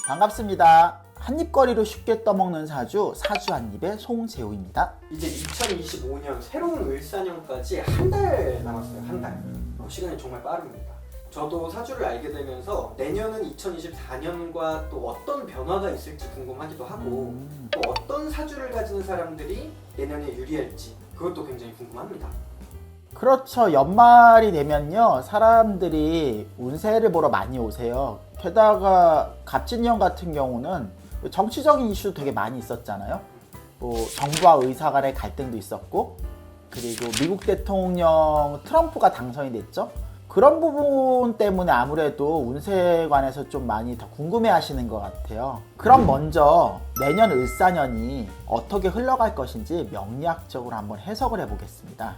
반갑습니다. 한입거리로 쉽게 떠먹는 사주 한입의 송재우입니다. 이제 2025년 새로운 을사년까지 한 달 남았어요. 한 달. 시간이 정말 빠릅니다. 저도 사주를 알게 되면서 내년은 2024년과 또 어떤 변화가 있을지 궁금하기도 하고 또 어떤 사주를 가지는 사람들이 내년에 유리할지 그것도 굉장히 궁금합니다. 그렇죠. 연말이 되면요, 사람들이 운세를 보러 많이 오세요. 게다가 갑진년 같은 경우는 정치적인 이슈도 되게 많이 있었잖아요. 뭐 정부와 의사 간의 갈등도 있었고, 그리고 미국 대통령 트럼프가 당선이 됐죠. 그런 부분 때문에 아무래도 운세에 관해서 좀 많이 더 궁금해 하시는 것 같아요. 그럼 먼저 내년 을사년이 어떻게 흘러갈 것인지 명리학적으로 한번 해석을 해보겠습니다.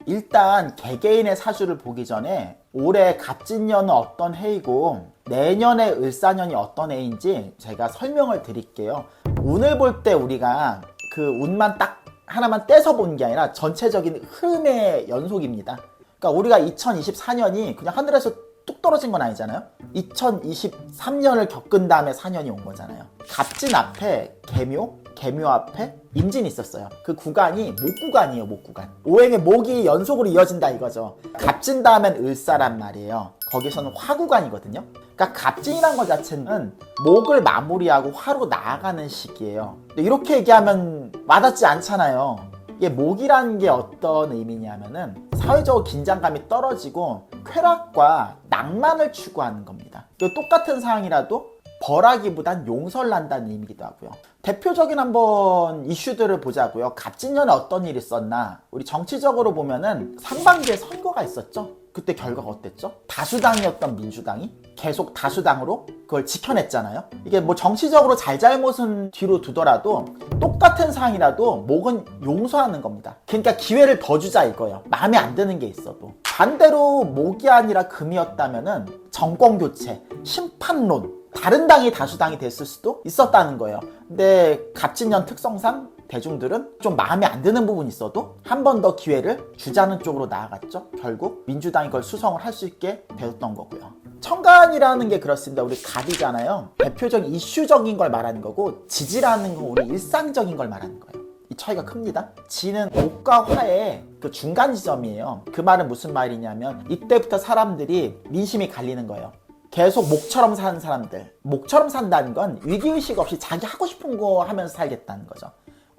일단 개개인의 사주를 보기 전에 올해 갑진년은 어떤 해이고 내년의 을사년이 어떤 해인지 제가 설명을 드릴게요. 운을 볼 때 우리가 그 운만 딱 하나만 떼서 본 게 아니라 전체적인 흐름의 연속입니다. 그러니까 우리가 2024년이 그냥 하늘에서 뚝 떨어진 건 아니잖아요. 2023년을 겪은 다음에 4년이 온 거잖아요. 갑진 앞에 개묘 앞에 임진이 있었어요. 그 구간이 목구간이에요. 목구간. 오행의 목이 연속으로 이어진다 이거죠. 갑진 다음엔 을사란 말이에요. 거기서는 화구간이거든요. 그러니까 갑진이란 것 자체는 목을 마무리하고 화로 나아가는 시기예요. 근데 이렇게 얘기하면 와닿지 않잖아요. 이게 목이라는 게 어떤 의미냐면은 사회적으로 긴장감이 떨어지고 쾌락과 낭만을 추구하는 겁니다. 똑같은 상황이라도 벌하기보단 용서를 한다는 의미기도 하고요. 대표적인 한번 이슈들을 보자고요. 갑진년에 어떤 일이 있었나. 우리 정치적으로 보면은 상반기에 선거가 있었죠. 그때 결과가 어땠죠? 다수당이었던 민주당이 계속 다수당으로 그걸 지켜냈잖아요. 이게 뭐 정치적으로 잘잘못은 뒤로 두더라도 똑같은 상황이라도 목은 용서하는 겁니다. 그러니까 기회를 더 주자 이거예요. 마음에 안 드는 게 있어도. 반대로 목이 아니라 금이었다면은 정권교체, 심판론, 다른 당이 다수당이 됐을 수도 있었다는 거예요. 근데 갑진년 특성상 대중들은 좀 마음에 안 드는 부분이 있어도 한 번 더 기회를 주자는 쪽으로 나아갔죠. 결국 민주당이 그걸 수성을 할 수 있게 되었던 거고요. 천간이라는 게 그렇습니다. 우리 갑이잖아요. 대표적인 이슈적인 걸 말하는 거고, 지지라는 건 우리 일상적인 걸 말하는 거예요. 이 차이가 큽니다. 지는 목과 화의 그 중간 지점이에요. 그 말은 무슨 말이냐면 이때부터 사람들이 민심이 갈리는 거예요. 계속 목처럼 사는 사람들, 목처럼 산다는 건 위기의식 없이 자기 하고 싶은 거 하면서 살겠다는 거죠.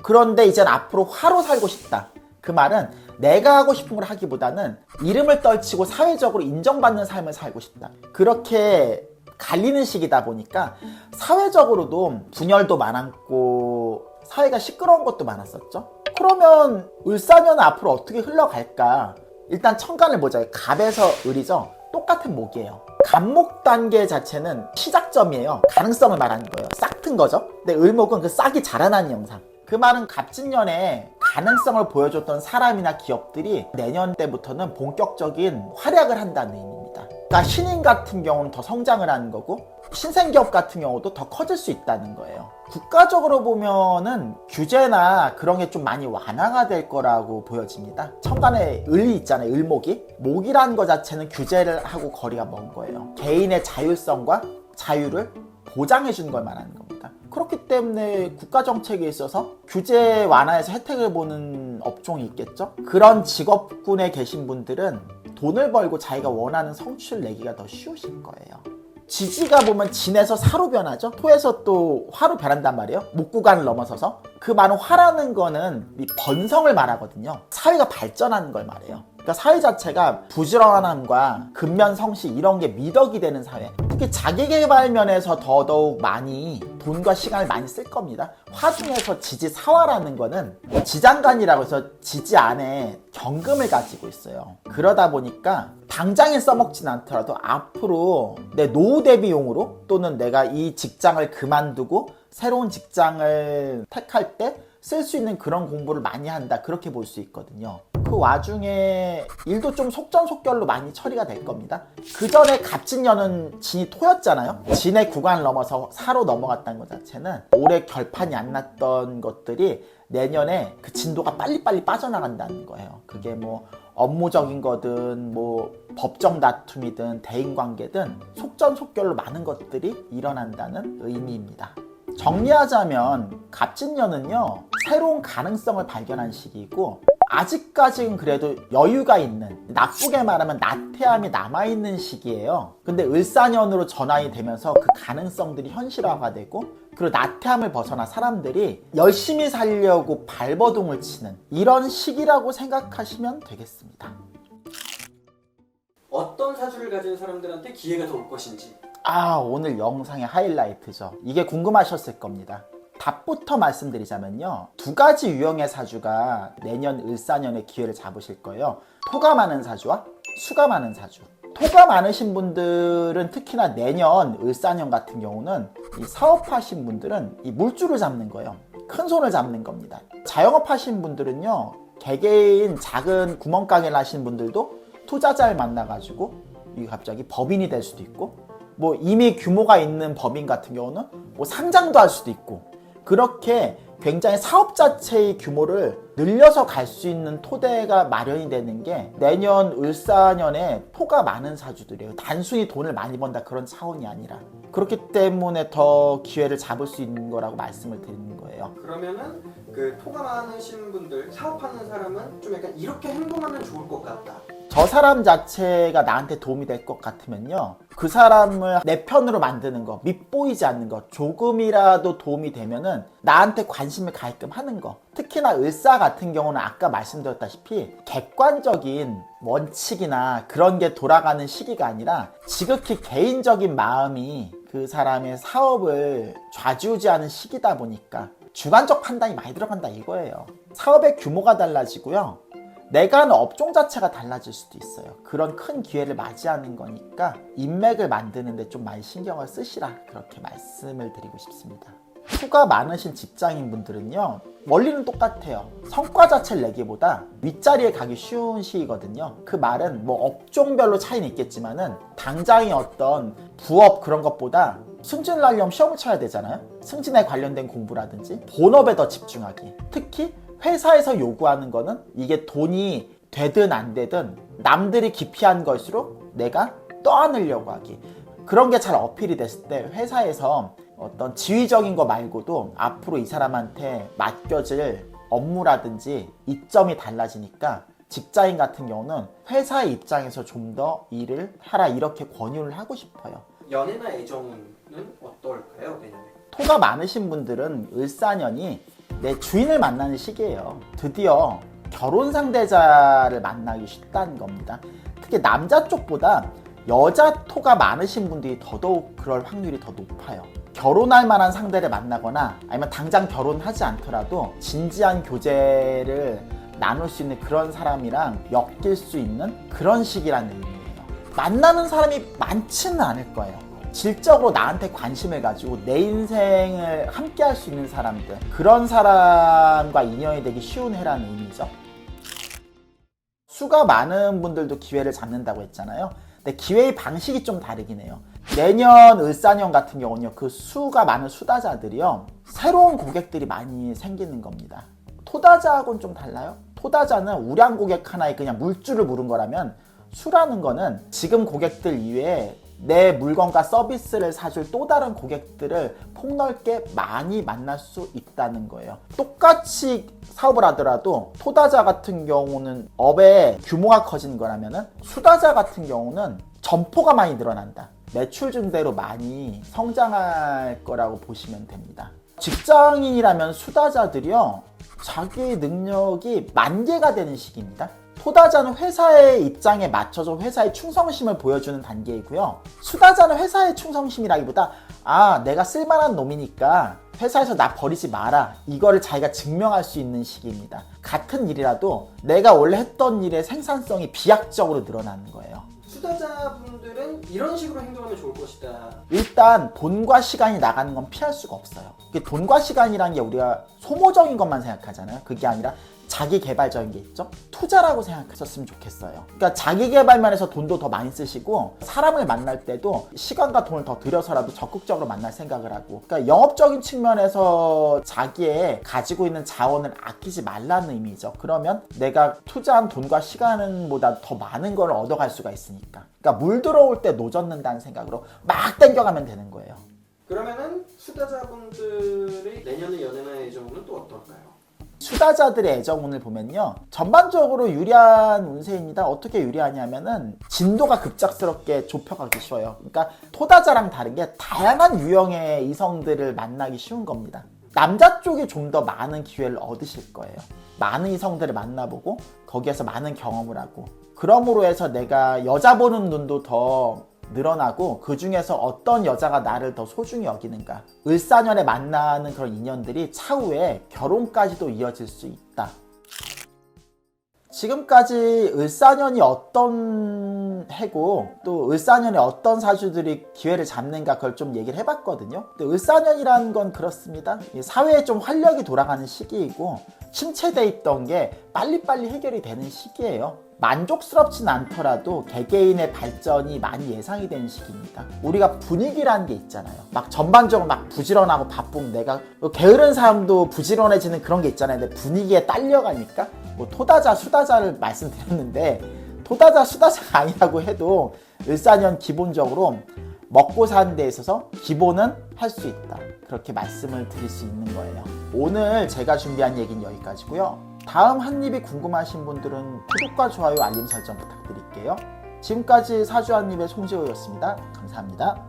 그런데 이젠 앞으로 화로 살고 싶다. 그 말은 내가 하고 싶은 걸 하기보다는 이름을 떨치고 사회적으로 인정받는 삶을 살고 싶다. 그렇게 갈리는 시기다 보니까 사회적으로도 분열도 많았고 사회가 시끄러운 것도 많았었죠. 그러면 을사년은 앞으로 어떻게 흘러갈까? 일단 천간을 보자. 갑에서 을이죠. 똑같은 목이에요. 갑목 단계 자체는 시작점이에요. 가능성을 말하는 거예요. 싹 튼 거죠. 근데 을목은 그 싹이 자라나는 영상. 그 말은 갑진년에 가능성을 보여줬던 사람이나 기업들이 내년 때부터는 본격적인 활약을 한다는 의미입니다. 그러니까 신인 같은 경우는 더 성장을 하는 거고 신생기업 같은 경우도 더 커질 수 있다는 거예요. 국가적으로 보면은 규제나 그런 게 좀 많이 완화가 될 거라고 보여집니다. 천간에 을이 있잖아요. 을목이. 목이라는 것 자체는 규제를 하고 거리가 먼 거예요. 개인의 자율성과 자유를 보장해 주는 걸 말하는 겁니다. 그렇기 때문에 국가정책에 있어서 규제 완화해서 혜택을 보는 업종이 있겠죠. 그런 직업군에 계신 분들은 돈을 벌고 자기가 원하는 성취를 내기가 더 쉬우실 거예요. 지지가 보면 진에서 사로 변하죠. 토에서 또 화로 변한단 말이에요. 목구간을 넘어서서. 그 말은 화라는 거는 이 번성을 말하거든요. 사회가 발전하는 걸 말해요. 그러니까 사회 자체가 부지런함과 근면성시 이런 게 미덕이 되는 사회. 특히 자기개발 면에서 더더욱 많이 돈과 시간을 많이 쓸 겁니다. 화 중에서 지지사화라는 거는 지장간이라고 해서 지지 안에 경금을 가지고 있어요. 그러다 보니까 당장에 써먹진 않더라도 앞으로 내 노후 대비용으로 또는 내가 이 직장을 그만두고 새로운 직장을 택할 때 쓸 수 있는 그런 공부를 많이 한다. 그렇게 볼 수 있거든요. 그 와중에 일도 좀 속전속결로 많이 처리가 될 겁니다. 그 전에 갑진년은 진이 토였잖아요. 진의 구간을 넘어서 사로 넘어갔다는 것 자체는 올해 결판이 안 났던 것들이 내년에 그 진도가 빨리빨리 빠져나간다는 거예요. 그게 뭐 업무적인 거든 뭐 법정 다툼이든 대인관계든 속전속결로 많은 것들이 일어난다는 의미입니다. 정리하자면 갑진년은요, 새로운 가능성을 발견한 시기이고 아직까지는 그래도 여유가 있는, 나쁘게 말하면 나태함이 남아있는 시기예요. 근데 을사년으로 전환이 되면서 그 가능성들이 현실화가 되고, 그리고 나태함을 벗어나 사람들이 열심히 살려고 발버둥을 치는 이런 시기라고 생각하시면 되겠습니다. 어떤 사주를 가진 사람들한테 기회가 더 올 것인지. 오늘 영상의 하이라이트죠. 이게 궁금하셨을 겁니다. 답부터 말씀드리자면요, 두 가지 유형의 사주가 내년 을사년에 기회를 잡으실 거예요. 토가 많은 사주와 수가 많은 사주. 토가 많으신 분들은 특히나 내년 을사년 같은 경우는 이 사업하신 분들은 이 물줄을 잡는 거예요. 큰 손을 잡는 겁니다. 자영업하신 분들은요, 개개인 작은 구멍가게를 하시는 분들도 투자자를 만나가지고 이게 갑자기 법인이 될 수도 있고, 뭐 이미 규모가 있는 법인 같은 경우는 뭐 상장도 할 수도 있고, 그렇게 굉장히 사업 자체의 규모를 늘려서 갈 수 있는 토대가 마련이 되는 게 내년 을사년에 토가 많은 사주들이에요. 단순히 돈을 많이 번다 그런 차원이 아니라, 그렇기 때문에 더 기회를 잡을 수 있는 거라고 말씀을 드리는 거예요. 그러면은 그 토가 많으신 분들, 사업하는 사람은 좀 약간 이렇게 행동하면 좋을 것 같다. 저 사람 자체가 나한테 도움이 될 것 같으면요, 그 사람을 내 편으로 만드는 거, 밉보이지 않는 거, 조금이라도 도움이 되면은 나한테 관심을 가게끔 하는 거. 특히나 을사 같은 경우는 아까 말씀드렸다시피 객관적인 원칙이나 그런 게 돌아가는 시기가 아니라 지극히 개인적인 마음이 그 사람의 사업을 좌지우지하는 시기다 보니까 주관적 판단이 많이 들어간다 이거예요. 사업의 규모가 달라지고요, 내가 하는 업종 자체가 달라질 수도 있어요. 그런 큰 기회를 맞이하는 거니까 인맥을 만드는데 좀 많이 신경을 쓰시라, 그렇게 말씀을 드리고 싶습니다. 수가 많으신 직장인 분들은요, 원리는 똑같아요. 성과 자체를 내기보다 윗자리에 가기 쉬운 시기거든요. 그 말은 뭐 업종별로 차이는 있겠지만은 당장의 어떤 부업 그런 것보다 승진을 하려면 시험을 쳐야 되잖아요. 승진에 관련된 공부라든지 본업에 더 집중하기. 특히 회사에서 요구하는 거는 이게 돈이 되든 안 되든 남들이 기피한 것일수록 내가 떠안으려고 하기. 그런 게 잘 어필이 됐을 때 회사에서 어떤 지휘적인 거 말고도 앞으로 이 사람한테 맡겨질 업무라든지 이점이 달라지니까 직장인 같은 경우는 회사의 입장에서 좀 더 일을 하라 이렇게 권유를 하고 싶어요. 연애나 애정은 어떨까요, 내년에? 토가 많으신 분들은 을사년이 내 주인을 만나는 시기예요. 드디어 결혼 상대자를 만나기 쉽다는 겁니다. 특히 남자 쪽보다 여자 토가 많으신 분들이 더더욱 그럴 확률이 더 높아요. 결혼할 만한 상대를 만나거나 아니면 당장 결혼하지 않더라도 진지한 교제를 나눌 수 있는 그런 사람이랑 엮일 수 있는 그런 시기라는 의미예요. 만나는 사람이 많지는 않을 거예요. 질적으로 나한테 관심을 가지고 내 인생을 함께 할 수 있는 사람들, 그런 사람과 인연이 되기 쉬운 해라는 의미죠. 수가 많은 분들도 기회를 잡는다고 했잖아요. 근데 기회의 방식이 좀 다르긴 해요. 내년 을사년 같은 경우는요, 그 수가 많은 수다자들이요, 새로운 고객들이 많이 생기는 겁니다. 토다자하고는 좀 달라요. 토다자는 우량 고객 하나에 그냥 물줄을 무른 거라면, 수라는 거는 지금 고객들 이외에 내 물건과 서비스를 사줄 또 다른 고객들을 폭넓게 많이 만날 수 있다는 거예요. 똑같이 사업을 하더라도 토다자 같은 경우는 업의 규모가 커진 거라면은 수다자 같은 경우는 점포가 많이 늘어난다. 매출 증대로 많이 성장할 거라고 보시면 됩니다. 직장인이라면 수다자들이요, 자기 능력이 만개가 되는 시기입니다. 토다자는 회사의 입장에 맞춰서 회사의 충성심을 보여주는 단계이고요. 수다자는 회사의 충성심이라기보다 내가 쓸만한 놈이니까 회사에서 나 버리지 마라, 이거를 자기가 증명할 수 있는 시기입니다. 같은 일이라도 내가 원래 했던 일의 생산성이 비약적으로 늘어나는 거예요. 수다자분들은 이런 식으로 행동하면 좋을 것이다. 일단 돈과 시간이 나가는 건 피할 수가 없어요. 돈과 시간이라는 게 우리가 소모적인 것만 생각하잖아요. 그게 아니라 자기 개발적인 게 있죠. 투자라고 생각하셨으면 좋겠어요. 그러니까 자기 개발만 해서 돈도 더 많이 쓰시고 사람을 만날 때도 시간과 돈을 더 들여서라도 적극적으로 만날 생각을 하고, 그러니까 영업적인 측면에서 자기의 가지고 있는 자원을 아끼지 말라는 의미죠. 그러면 내가 투자한 돈과 시간보다 더 많은 걸 얻어갈 수가 있으니까. 그러니까 물 들어올 때 노젓는다는 생각으로 막 땡겨가면 되는 거예요. 그러면은 수다자분들의 내년의 연애나 애정운은 또 어떨까요? 수다자들의 애정운을 보면요, 전반적으로 유리한 운세입니다. 어떻게 유리하냐면은 진도가 급작스럽게 좁혀가기 쉬워요. 그러니까 토다자랑 다른 게 다양한 유형의 이성들을 만나기 쉬운 겁니다. 남자 쪽이 좀 더 많은 기회를 얻으실 거예요. 많은 이성들을 만나보고 거기에서 많은 경험을 하고, 그러므로 해서 내가 여자 보는 눈도 더 늘어나고 그 중에서 어떤 여자가 나를 더 소중히 여기는가, 을사년에 만나는 그런 인연들이 차후에 결혼까지도 이어질 수 있다. 지금까지 을사년이 어떤 해고 또 을사년에 어떤 사주들이 기회를 잡는가, 그걸 좀 얘기를 해봤거든요. 근데 을사년이라는 건 그렇습니다. 사회에 좀 활력이 돌아가는 시기이고 침체돼 있던 게 빨리빨리 해결이 되는 시기예요. 만족스럽진 않더라도 개개인의 발전이 많이 예상이 되는 시기입니다. 우리가 분위기라는 게 있잖아요. 막 전반적으로 막 부지런하고 바쁘면 내가 게으른 사람도 부지런해지는 그런 게 있잖아요. 근데 분위기에 딸려가니까 뭐 토다자 수다자를 말씀드렸는데, 토다자 수다자가 아니라고 해도 을사년 기본적으로 먹고 사는 데 있어서 기본은 할 수 있다, 그렇게 말씀을 드릴 수 있는 거예요. 오늘 제가 준비한 얘기는 여기까지고요. 다음 한입이 궁금하신 분들은 구독과 좋아요, 알림 설정 부탁드릴게요. 지금까지 사주 한입의 송재호였습니다. 감사합니다.